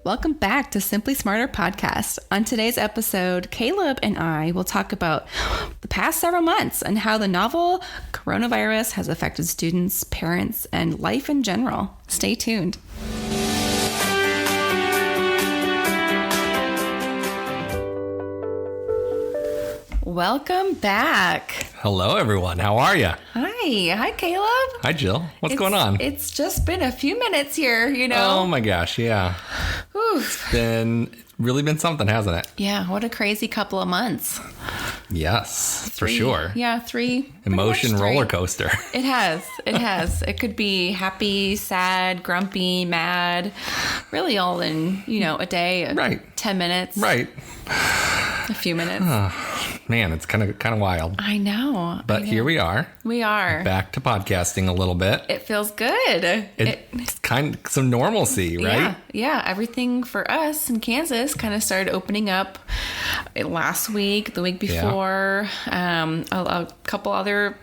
Welcome back to Simply Smarter Podcast. On today's episode, Caleb and I will talk about the past several months and how the novel coronavirus has affected students, parents, and life in general. Stay tuned. Welcome back. Hello, everyone. How are you? Hi, Caleb. Hi, Jill. What's going on? It's just been a few minutes here, you know. Oh my gosh, yeah. It's really been something, hasn't it? Yeah, what a crazy couple of months. Yes, for sure. Yeah, three. Emotion roller coaster. It has. It could be happy, sad, grumpy, mad, really all in, a day. Right. 10 minutes. Right. A few minutes. Man, it's kind of wild. I know. But here we are. We are. Back to podcasting a little bit. It feels good. It's kind of some normalcy, right? Yeah. Everything for us in Kansas kind of started opening up last week, the week before. Yeah. A couple other,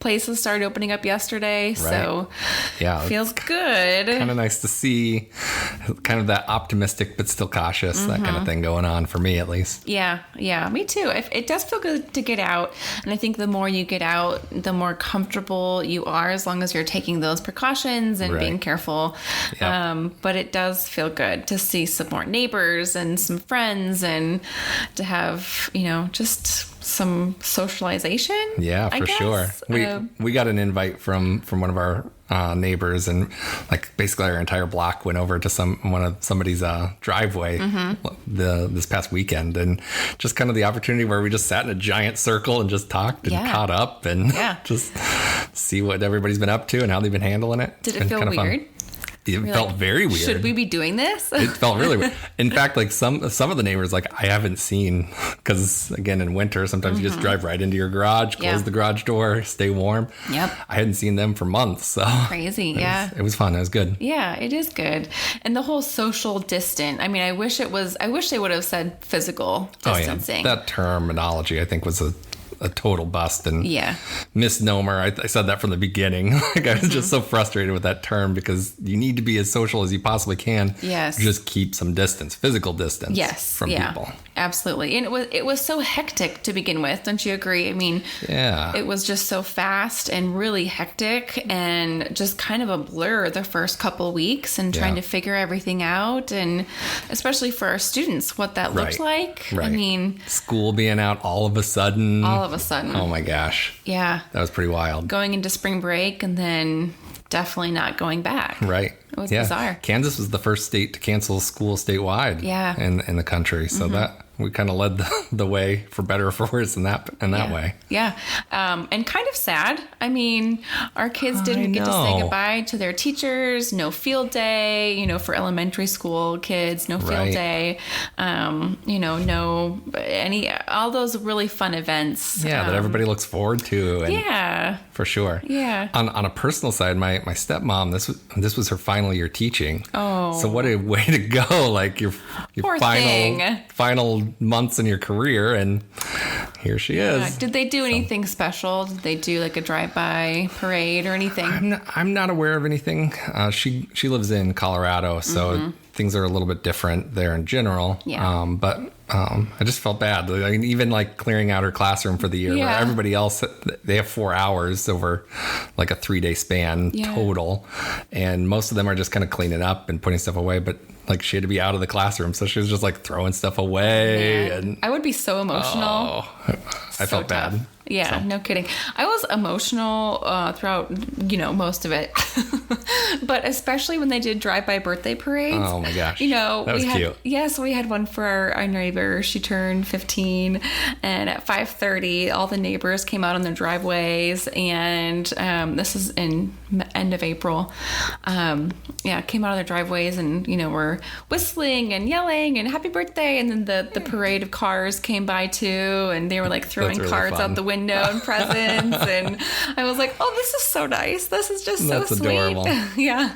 places started opening up yesterday. Right. So it feels good. Kind of nice to see kind of that optimistic but still cautious, that kind of thing going on for me at least. Yeah, me too. It does feel good to get out. And I think the more you get out, the more comfortable you are as long as you're taking those precautions and being careful. Yep. But it does feel good to see some more neighbors and some friends and to have, just some socialization. Yeah, for sure. We got an invite from one of our neighbors, and like basically our entire block went over to somebody's driveway this past weekend, and just kind of the opportunity where we just sat in a giant circle and just talked and caught up and just see what everybody's been up to and how they've been handling it. Did it feel weird? Fun. It felt very weird. Should we be doing this? It felt really weird. In fact, like some of the neighbors, like I haven't seen, because again, in winter, sometimes you just drive right into your garage, close the garage door, stay warm. Yep. I hadn't seen them for months. So crazy. It was fun. It was good. Yeah, it is good. And the whole social distance. I mean, I wish they would have said physical distancing. That terminology, I think, was a total bust and misnomer. I said that from the beginning. Like I was just so frustrated with that term because you need to be as social as you possibly can. Yes. Just keep some distance, physical distance from people. Absolutely. And it was so hectic to begin with. Don't you agree? I mean, it was just so fast and really hectic and just kind of a blur the first couple of weeks and trying to figure everything out. And especially for our students, what that looked like. Right. I mean, school being out all of a sudden. Oh my gosh. Yeah. That was pretty wild. Going into spring break and then definitely not going back. Right. It was bizarre. Kansas was the first state to cancel school statewide in the country. So that we kind of led the way, for better or for worse, in that way. Yeah. And kind of sad. I mean, our kids didn't get to say goodbye to their teachers. No field day, for elementary school kids, no field day. All those really fun events. Yeah, that everybody looks forward to. And for sure. Yeah. On a personal side, my stepmom, this was her final year teaching. Oh. So what a way to go! Like your final months in your career, and here she is. Did they do anything special? Did they do like a drive-by parade or anything? I'm not aware of anything. She lives in Colorado, so things are a little bit different there in general. Yeah. But I just felt bad. I mean, even like clearing out her classroom for the year, where everybody else, they have 4 hours over like a 3-day span total. And most of them are just kind of cleaning up and putting stuff away. But like she had to be out of the classroom. So she was just like throwing stuff away. Man, and I would be so emotional. I felt bad. Yeah, no kidding. I was emotional throughout, most of it. But especially when they did drive-by birthday parades. Oh my gosh. That was cute. Yes, we had one for our neighbor. She turned 15, and at 5:30, all the neighbors came out on their driveways, and this is in end of April. Came out of their driveways and, were whistling and yelling and happy birthday. And then the parade of cars came by too, and they were like throwing cards out the window and presents. And I was like, oh, this is so nice. This is just so sweet. Adorable. Yeah.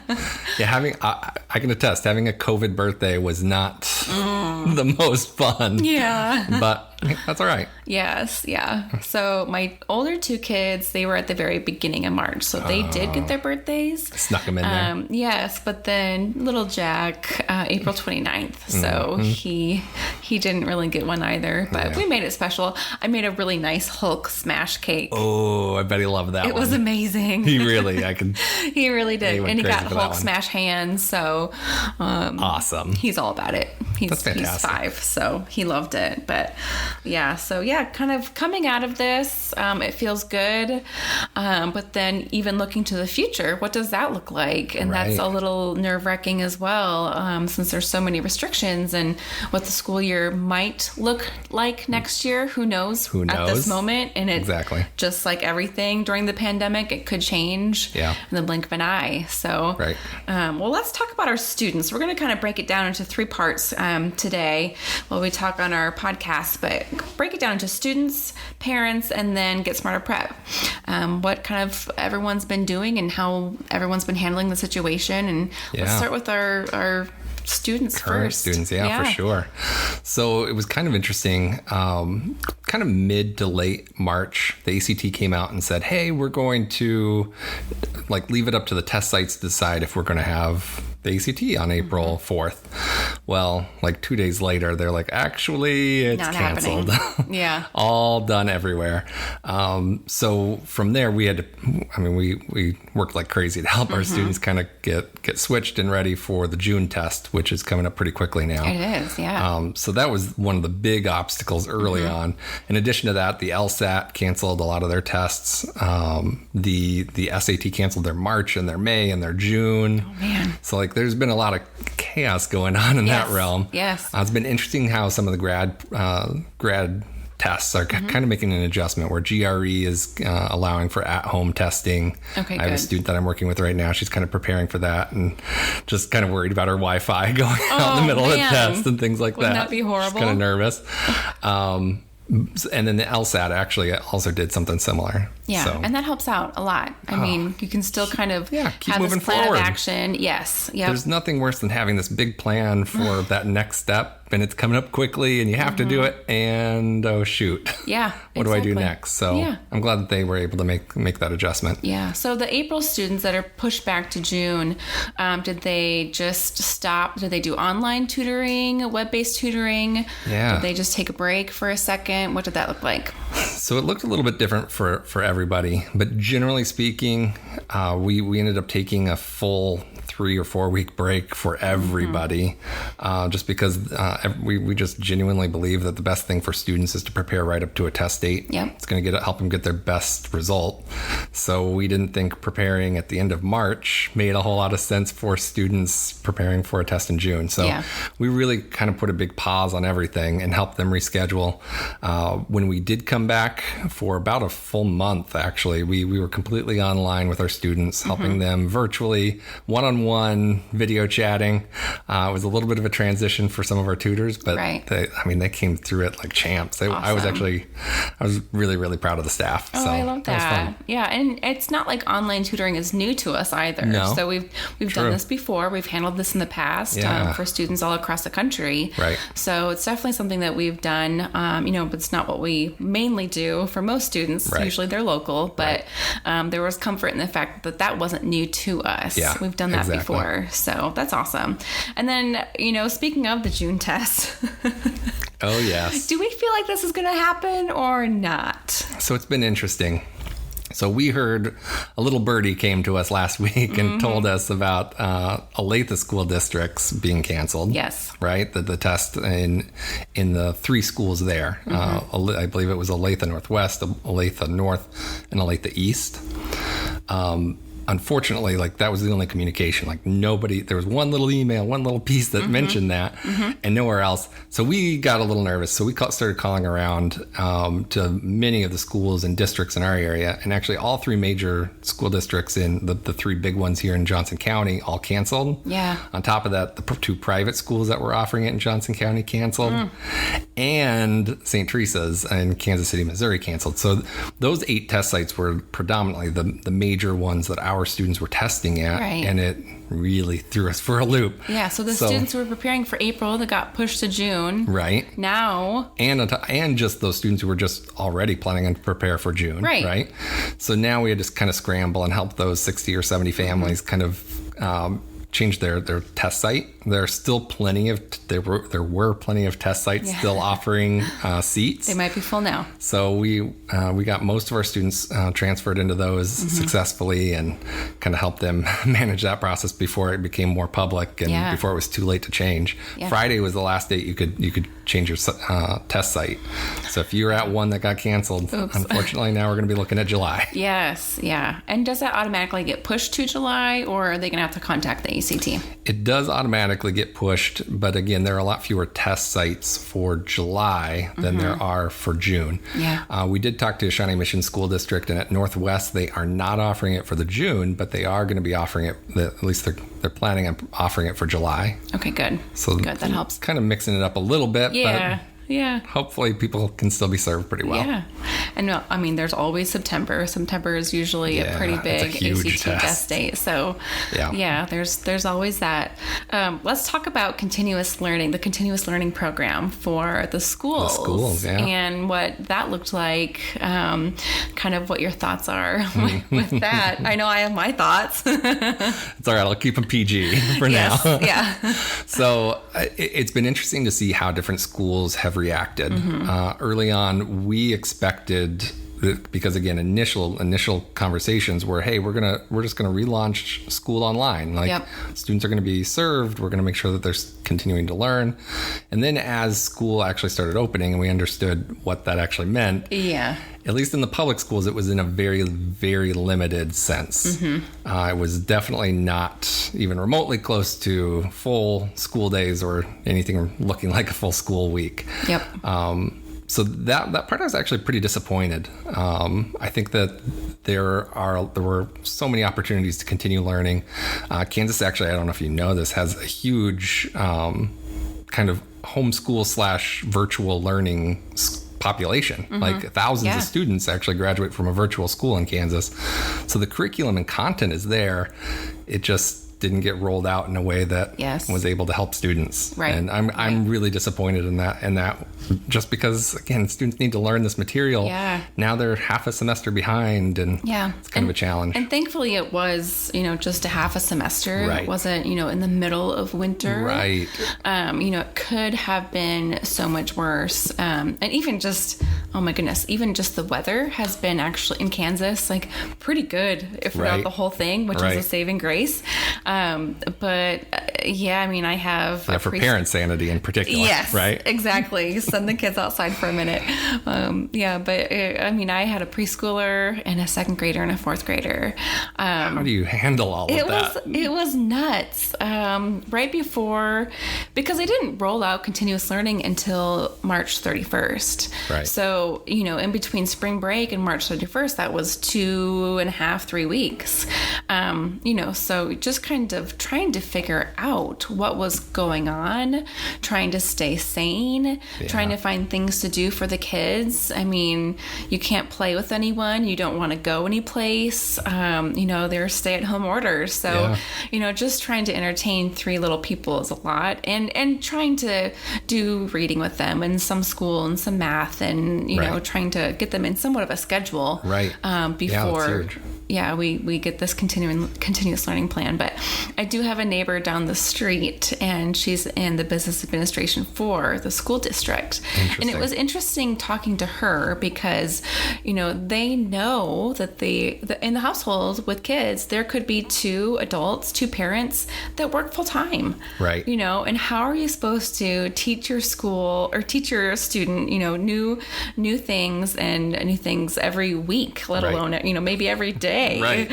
I can attest, having a COVID birthday was not the most fun. Yeah. But That's all right. Yes, yeah. So my older two kids, they were at the very beginning of March, so they did get their birthdays. Snuck them in there. Yes, but then little Jack, April 29th, so he didn't really get one either, but we made it special. I made a really nice Hulk smash cake. Oh, I bet he loved that. It was amazing. He really did, and he got Hulk smash hands, so awesome. He's all about it. That's fantastic. He's 5, so he loved it. But kind of coming out of this, it feels good. But then even looking to the future, what does that look like? And that's a little nerve-wracking as well, since there's so many restrictions, and what the school year might look like next year. Who knows? At this moment? And it's just like everything during the pandemic, it could change in the blink of an eye. So, well, let's talk about our students. We're going to kind of break it down into 3 parts today while we talk on our podcast, but break it down into students, parents, and then Get Smarter Prep. What kind of everyone's been doing and how everyone's been handling the situation. And let's start with our students current first. Students, for sure. So it was kind of interesting. Kind of mid to late March, the ACT came out and said, "Hey, we're going to leave it up to the test sites to decide if we're going to have the ACT on April 4th. Well, 2 days later, they're like, actually, it's not canceled. Yeah. All done everywhere. So from there, we had to, we worked like crazy to help our students kind of get switched and ready for the June test, which is coming up pretty quickly now. It is, yeah. So that was one of the big obstacles early on. In addition to that, the LSAT canceled a lot of their tests. The SAT canceled their March and their May and their June. Oh, man. So there's been a lot of chaos going on in that realm. Yes. It's been interesting how some of the grad tests are kind of making an adjustment where GRE is allowing for at-home testing. Okay, I have a student that I'm working with right now. She's kind of preparing for that and just kind of worried about her Wi-Fi going out in the middle of the test and things like Wouldn't that. that be horrible? She's kind of nervous. And then the LSAT actually also did something similar. Yeah, so. And that helps out a lot. I mean, you can still kind of keep have moving this plan forward. of action. Yes. Yep. There's nothing worse than having this big plan for that next step, and it's coming up quickly, and you have to do it, and oh shoot. Yeah. What do I do next? So I'm glad that they were able to make that adjustment. Yeah. So the April students that are pushed back to June, did they just stop? Did they do online tutoring, web-based tutoring? Yeah. Did they just take a break for a second? What did that look like? So it looked a little bit different for everybody, but generally speaking, we ended up taking a full 3 or 4 week break for everybody, just because we just genuinely believe that the best thing for students is to prepare right up to a test date. Yep. It's going to help them get their best result. So we didn't think preparing at the end of March made a whole lot of sense for students preparing for a test in June. So we really kind of put a big pause on everything and helped them reschedule. When we did come back for about a full month, actually, we were completely online with our students, helping them virtually, one-on-one video chatting. It was a little bit of a transition for some of our tutors, but they came through it like champs. Awesome. I was really, really proud of the staff. Oh, so I love that. Was fun. Yeah, and it's not like online tutoring is new to us either. No. So we've done this before. We've handled this in the past for students all across the country. Right. So it's definitely something that we've done. But it's not what we mainly do for most students. Right. Usually they're local, but there was comfort in the fact that wasn't new to us. Yeah, we've done that before. So that's awesome. And then, speaking of the June test. Oh, yes. Do we feel like this is going to happen or not? So it's been interesting. So we heard a little birdie came to us last week and told us about Olathe school districts being canceled. Yes. Right? The test in the 3 schools there. I believe it was Olathe Northwest, Olathe North, and Olathe East. Unfortunately, that was the only communication. There was one little email, one little piece that mentioned that, and nowhere else. So we got a little nervous. So we started calling around to many of the schools and districts in our area, and actually all 3 major school districts in the 3 big ones here in Johnson County all canceled. Yeah. On top of that, the 2 private schools that were offering it in Johnson County canceled, and St. Teresa's in Kansas City, Missouri canceled. So those 8 test sites were predominantly the major ones that our our students were testing at, Right. and it really threw us for a loop. Yeah, so the students who were preparing for April that got pushed to June. Right. Now. And just those students who were just already planning to prepare for June. Right. So now we had to kind of scramble and help those 60 or 70 families kind of change their test site. There were plenty of test sites still offering seats. They might be full now. So we got most of our students transferred into those successfully, and kind of helped them manage that process before it became more public and before it was too late to change. Yeah. Friday was the last date you could change your test site. So if you were at one that got canceled, unfortunately now we're going to be looking at July. Yes, yeah. And does that automatically get pushed to July, or are they going to have to contact the ACT? It does automatically get pushed, but again, there are a lot fewer test sites for July than there are for June. Yeah. We did talk to Shawnee Mission School District, and at Northwest, they are not offering it for the June, but they are going to be offering it, at least they're planning on offering it for July. Okay, good. So good, that helps. Kind of mixing it up a little bit, but hopefully people can still be served pretty well. Yeah. And I mean, there's always September. September is usually a pretty big ACT test date. So there's always that. Let's talk about the continuous learning program for the schools. The schools, and what that looked like, kind of what your thoughts are with that. I know I have my thoughts. It's all right. I'll keep them PG for now. Yeah. So it's been interesting to see how different schools have reacted. Early on, we expected, because again, initial conversations were, hey, we're just gonna relaunch school online. Students are gonna be served. We're gonna make sure that they're continuing to learn. And then as school actually started opening and we understood what that actually meant, at least in the public schools, it was in a very, very limited sense. It was definitely not even remotely close to full school days or anything looking like a full school week. Yep. So that part I was actually pretty disappointed. I think that there were so many opportunities to continue learning. Kansas, actually, I don't know if you know this, has a huge kind of homeschool / virtual learning population. Like thousands of students actually graduate from a virtual school in Kansas. So the curriculum and content is there. It just didn't get rolled out in a way that was able to help students. Right. And I'm really disappointed in that just because, again, students need to learn this material. Yeah. Now they're half a semester behind, and it's kind of a challenge. And thankfully it was, just a half a semester. Right. It wasn't, in the middle of winter. Right. It could have been so much worse. And even just, oh my goodness, even just the weather has been actually in Kansas, like pretty good throughout the whole thing, which is a saving grace. But I mean, I have for parent sanity in particular. Yes, right. Exactly. Send the kids outside for a minute. But I had a preschooler and a second grader and a fourth grader. How do you handle all of that? It was nuts. Right before, because they didn't roll out continuous learning until March 31st. Right. So, in between spring break and March 31st, that was 2.5, 3 weeks. So just kind of trying to figure out what was going on, trying to stay sane, trying to find things to do for the kids. I mean, you can't play with anyone. You don't want to go anyplace. There are stay-at-home orders. So, just trying to entertain 3 little people is a lot. And trying to do reading with them and some school and some math and, trying to get them in somewhat of a schedule. Right. Before... we get this continuous learning plan. But I do have a neighbor down the street, and she's in the business administration for the school district. And it was interesting talking to her because, they know that in the household with kids, there could be 2 adults, 2 parents that work full time. Right. And how are you supposed to teach your school or teach your student, new things and new things every week, let alone, maybe every day. Right.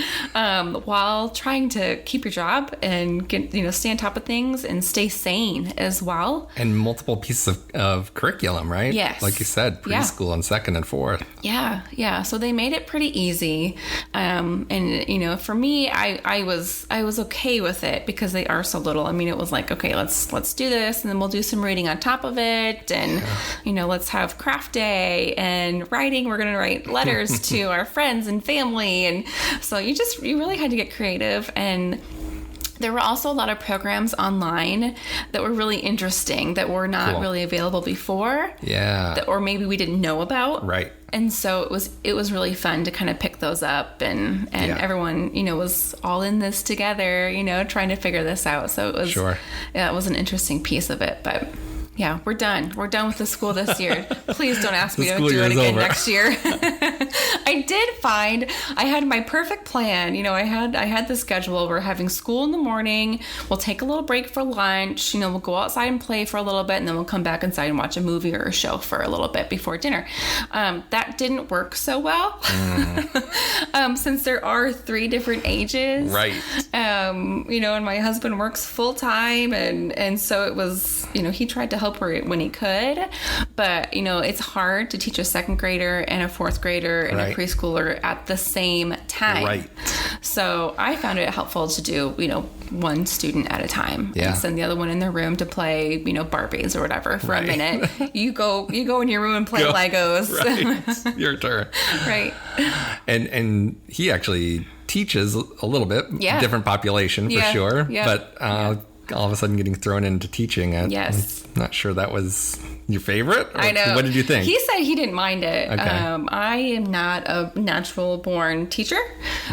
While trying to keep your job and get, stay on top of things and stay sane as well. And multiple pieces of curriculum, right? Yes. Like you said, preschool and second and fourth. Yeah. So they made it pretty easy. And for me, I was okay with it because they are so little. I mean, it was like, okay, let's do this, and then we'll do some reading on top of it, and let's have craft day and writing. We're going to write letters to our friends and family, and So you really had to get creative. And there were also a lot of programs online that were really interesting that were not really available before. Yeah. Or maybe we didn't know about. Right. And so it was really fun to kind of pick those up, and everyone, was all in this together, trying to figure this out. So it was, it was an interesting piece of it, but yeah, we're done. We're done with the school this year. Please don't ask me to do it again next year. I did find I had my perfect plan. I had the schedule. We're having school in the morning. We'll take a little break for lunch. We'll go outside and play for a little bit, and then we'll come back inside and watch a movie or a show for a little bit before dinner. That didn't work so well since there are 3 different ages. Right. And my husband works full time, and so it was, he tried to help when he could, but it's hard to teach a 2nd grader and a 4th grader and a preschooler at the same time. Right. So I found it helpful to do, one student at a time and send the other one in their room to play, Barbies or whatever for a minute. You go in your room and play Legos. Right. Your turn. Right. And he actually teaches a little bit, different population for sure, but all of a sudden getting thrown into teaching. Yes. I'm not sure that was your favorite. I know. What did you think? He said he didn't mind it. Okay. I am not a natural born teacher.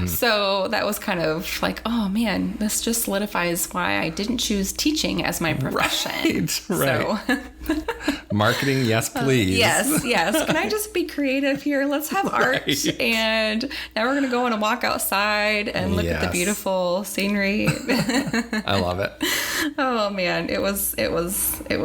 So that was kind of like, oh man, this just solidifies why I didn't choose teaching as my profession. Right. So. Marketing, yes, please. Yes. Can I just be creative here? Let's have art. And now we're going to go on a walk outside and look at the beautiful scenery. I love it. Oh man, it was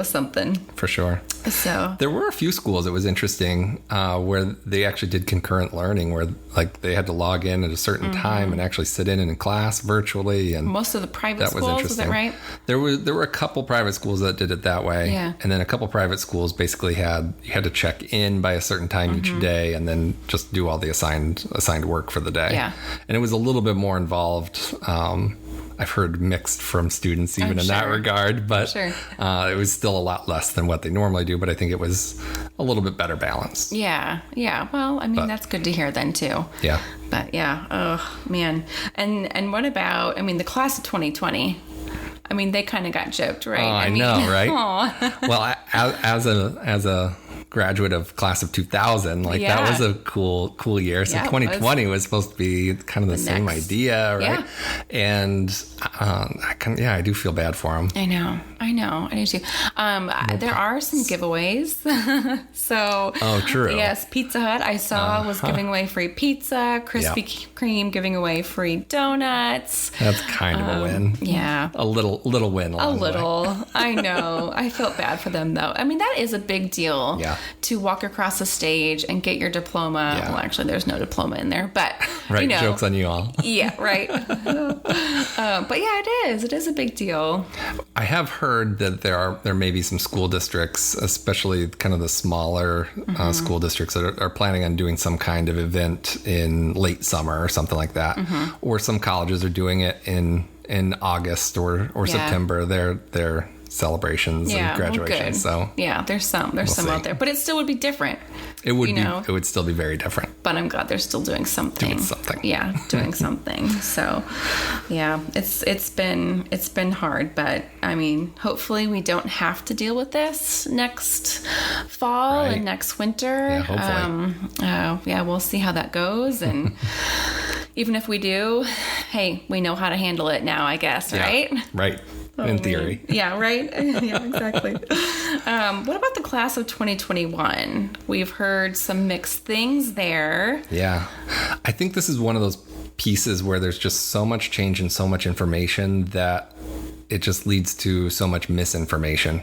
something. For sure. So there were a few schools, it was interesting, where they actually did concurrent learning, where like they had to log in at a certain time and actually sit in class virtually. And most of the private schools, is that right? There were a couple private schools that did it that way. Yeah. And then a couple private schools basically you had to check in by a certain time each day and then just do all the assigned work for the day. Yeah. And it was a little bit more involved. I've heard mixed from students even in that regard, but it was still a lot less than what they normally do, but I think it was a little bit better balanced. Yeah. Well, I mean, that's good to hear then too. Yeah. But yeah, oh man. And what about, the class of 2020? They kind of got gypped, right? Oh, I know, right? Well, as a graduate of class of 2000, that was a cool year. So 2020 was supposed to be kind of the same idea, right? Yeah. And I do feel bad for them. I know. I do too. There are some giveaways. So, true. Yes, Pizza Hut I saw was giving away free pizza. Krispy Kreme giving away free donuts. That's kind of a win. Yeah. A little win. A little. I know. I felt bad for them though. That is a big deal. Yeah. To walk across the stage and get your diploma. Yeah. Well, actually, there's no diploma in there, but right. Joke's on you all. Yeah. Right. But yeah, it is a big deal. I have heard that there may be some school districts, especially kind of the smaller school districts, that are planning on doing some kind of event in late summer or something like that. Or some colleges are doing it in August or September. Their celebrations and graduations. Well, so there's some out there, but it still would be different. It would it would still be very different. But I'm glad they're still doing something. Yeah, doing something. So, yeah, it's been hard, but hopefully we don't have to deal with this next fall and next winter. Yeah, hopefully. We'll see how that goes, and even if we do, hey, we know how to handle it now, I guess, right? Right. In theory. Yeah, right? Yeah, exactly. What about the class of 2021? We've heard some mixed things there. Yeah. I think this is one of those pieces where there's just so much change and so much information that it just leads to so much misinformation.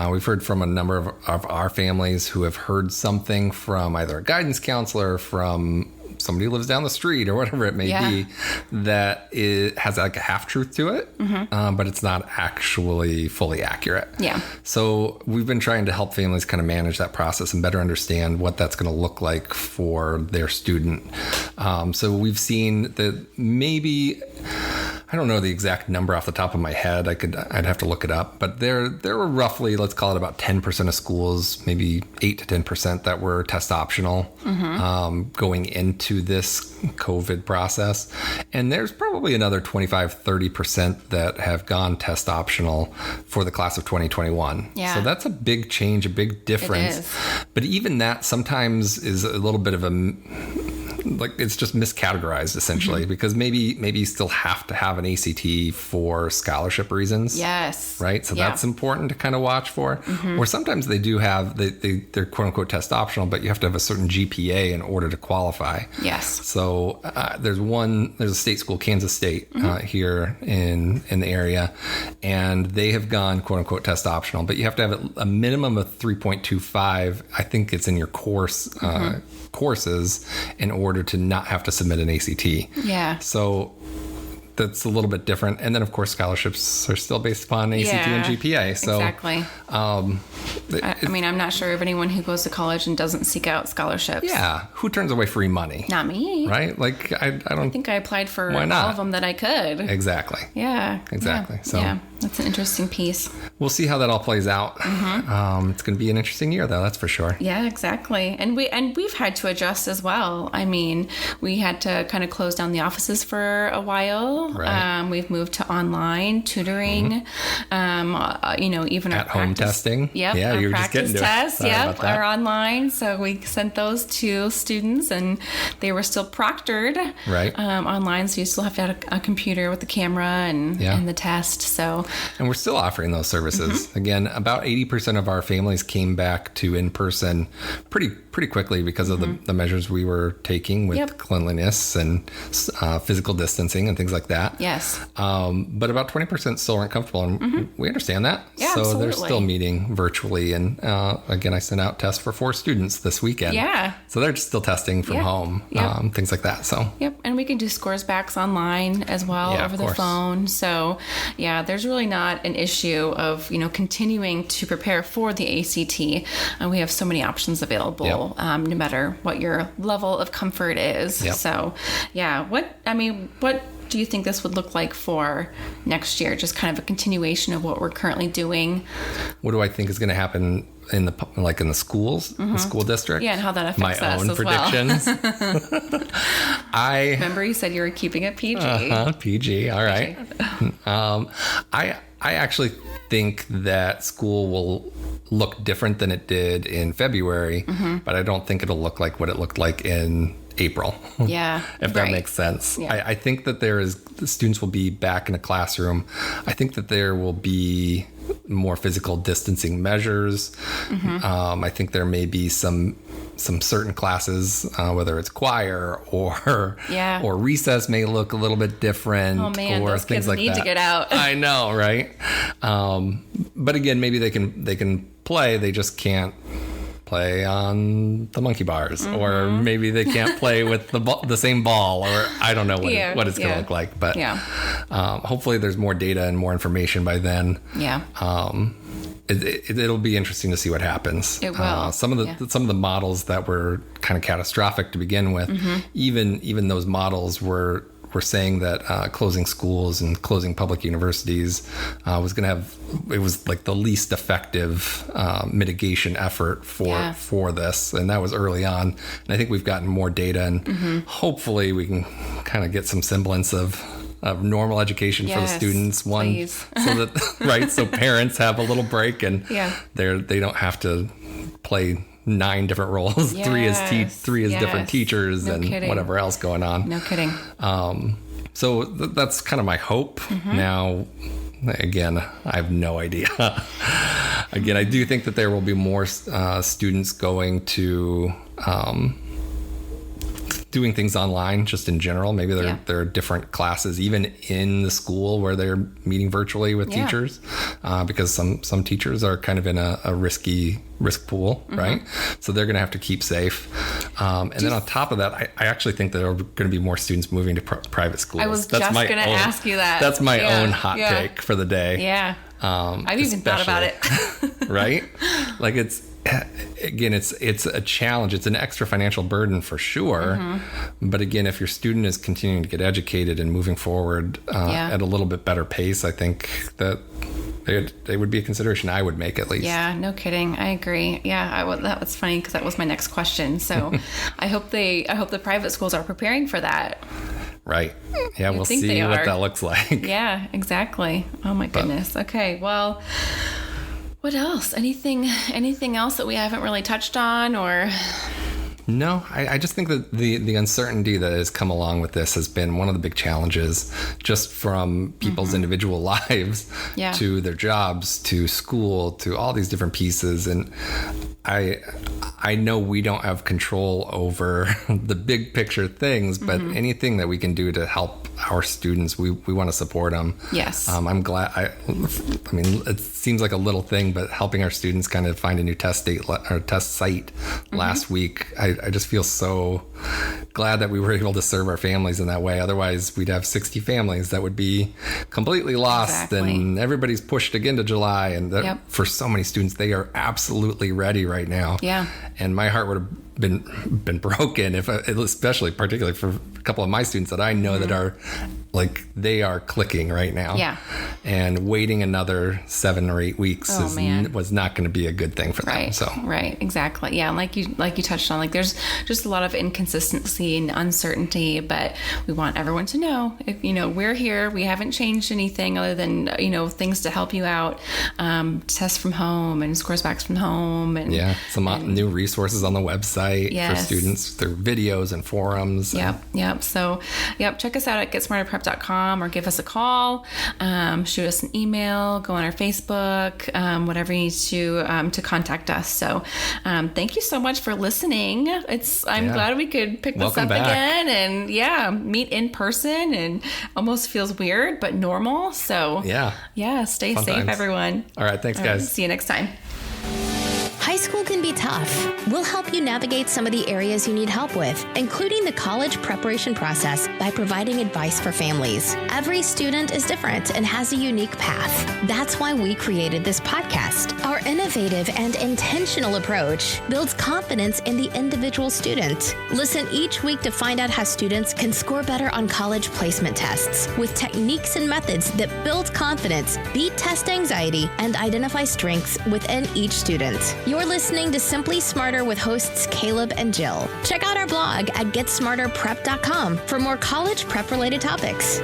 We've heard from a number of our families who have heard something from either a guidance counselor, from somebody who lives down the street or whatever it may be, that it has like a half truth to it, but it's not actually fully accurate. Yeah. So we've been trying to help families kind of manage that process and better understand what that's going to look like for their student. So we've seen that maybe I don't know the exact number off the top of my head. I'd have to look it up, but there were roughly, let's call it about 10% of schools, maybe 8 to 10% that were test optional going into this COVID process. And there's probably another 25-30% that have gone test optional for the class of 2021. Yeah. So that's a big change, a big difference. It is. But even that sometimes is a little bit of it's just miscategorized essentially, because maybe you still have to have an ACT for scholarship reasons. Yes. Right. So that's important to kind of watch for. Or sometimes they do have, they're quote unquote test optional, but you have to have a certain GPA in order to qualify. Yes. So there's a state school, Kansas State, here in the area, and they have gone quote unquote test optional, but you have to have a minimum of 3.25. I think it's in your courses in order to not have to submit an ACT. Yeah. So that's a little bit different. And then, of course, scholarships are still based upon ACT and GPA. So, exactly. I mean, I'm not sure of anyone who goes to college and doesn't seek out scholarships. Yeah. Who turns away free money? Not me. Right? Like, I don't... I think I applied for Why not? all of them that I could. Exactly. Yeah. Exactly. Yeah. So yeah, that's an interesting piece. We'll see how that all plays out. It's going to be an interesting year, though. That's for sure. Yeah, exactly. And we've had to adjust as well. I mean, we had to kind of close down the offices for a while. Right. We've moved to online tutoring. Even our at home testing. Yep. Yeah, our you were just getting practice to tests. it. Sorry Yep. about that. Are online. So we sent those to students, and they were still proctored. Right. Online. So you still have to have a computer with the camera and the test. So. And we're still offering those services. Again, about 80% of our families came back to in-person pretty quickly because of the measures we were taking with cleanliness and physical distancing and things like that. Yes. But about 20% still aren't comfortable, and we understand that. Yeah, so absolutely. they're still meeting virtually. And again, I sent out tests for 4 students this weekend. Yeah. So they're still testing from home, things like that. So. Yep. And we can do scores backs online as well over the phone. So there's really not an issue of, continuing to prepare for the ACT. And we have so many options available, no matter what your level of comfort is. Yep. So what do you think this would look like for next year? Just kind of a continuation of what we're currently doing. What do I think is going to happen in the schools, the school district? Yeah, and how that affects us My own as predictions. I remember you said you were keeping it PG. PG. All right. I actually think that school will look different than it did in February, but I don't think it'll look like what it looked like in April. Yeah. If that makes sense. Yeah. I think that the students will be back in a classroom. I think that there will be more physical distancing measures. I think there may be some certain classes, whether it's choir or recess, may look a little bit different. Oh man, or those things kids like need that. to get out. I know, right? But again, maybe they can play. They just can't play on the monkey bars, or maybe they can't play with the same ball, or I don't know what it's going to look like. But hopefully there's more data and more information by then. Yeah. It'll be interesting to see what happens. It will. Some of the models that were kind of catastrophic to begin with, even those models were saying that closing schools and closing public universities was going to have, it was like the least effective mitigation effort for this, and that was early on. And I think we've gotten more data, and hopefully we can kind of get some semblance of normal education for the students. One, so that so parents have a little break, and they don't have to play 9 different roles. Yes. three as different teachers and whatever else going on. No kidding. So that's kind of my hope. Now, again, I have no idea. Again, I do think that there will be more students going to doing things online just in general. Maybe there are different classes even in the school where they're meeting virtually with teachers, because some teachers are kind of in a risk pool, right? So they're going to have to keep safe. And then on top of that, I actually think there are going to be more students moving to private schools. I was just going to ask you that. That's my own hot take for the day. Yeah. I've even thought about it. Right? Like again, it's a challenge. It's an extra financial burden for sure. But again, if your student is continuing to get educated and moving forward at a little bit better pace, I think that they would be a consideration I would make, at least. Yeah, no kidding. I agree. Yeah, that was funny because that was my next question. So I hope the private schools are preparing for that. Right. Yeah, we'll see what that looks like. Yeah, exactly. Oh my goodness. Okay. Well, what else? Anything else that we haven't really touched on, or? No, I just think that the uncertainty that has come along with this has been one of the big challenges, just from people's individual lives to their jobs, to school, to all these different pieces. And I know we don't have control over the big picture things, but anything that we can do to help our students, we want to support them. Yes. I'm glad. I mean, it seems like a little thing, but helping our students kind of find a new test site last week, I just feel so glad that we were able to serve our families in that way. Otherwise, we'd have 60 families that would be completely lost, and everybody's pushed again to July. And for so many students, they are absolutely ready right now. Yeah. And my heart would have been broken especially particularly for a couple of my students that I know that are they are clicking right now. Yeah. And waiting another 7 or 8 weeks was not going to be a good thing for them. So right, exactly. Yeah, and like you touched on, there's just a lot of inconsistency and uncertainty, but we want everyone to know, if we're here, we haven't changed anything other than things to help you out, tests from home and scores back from home, and some new resources on the website for students through videos and forums. Yep. So check us out at GetSmarterPrep.com or give us a call, shoot us an email, go on our Facebook, whatever you need to contact us. So thank you so much for listening. I'm glad we could pick this up again and meet in person, and almost feels weird but normal. So stay Fun safe, times. Everyone. All right, thanks guys. See you next time. High school can be tough. We'll help you navigate some of the areas you need help with, including the college preparation process, by providing advice for families. Every student is different and has a unique path. That's why we created this podcast. Our innovative and intentional approach builds confidence in the individual student. Listen each week to find out how students can score better on college placement tests with techniques and methods that build confidence, beat test anxiety, and identify strengths within each student. You're listening to Simply Smarter with hosts Caleb and Jill. Check out our blog at GetSmarterPrep.com for more college prep related topics.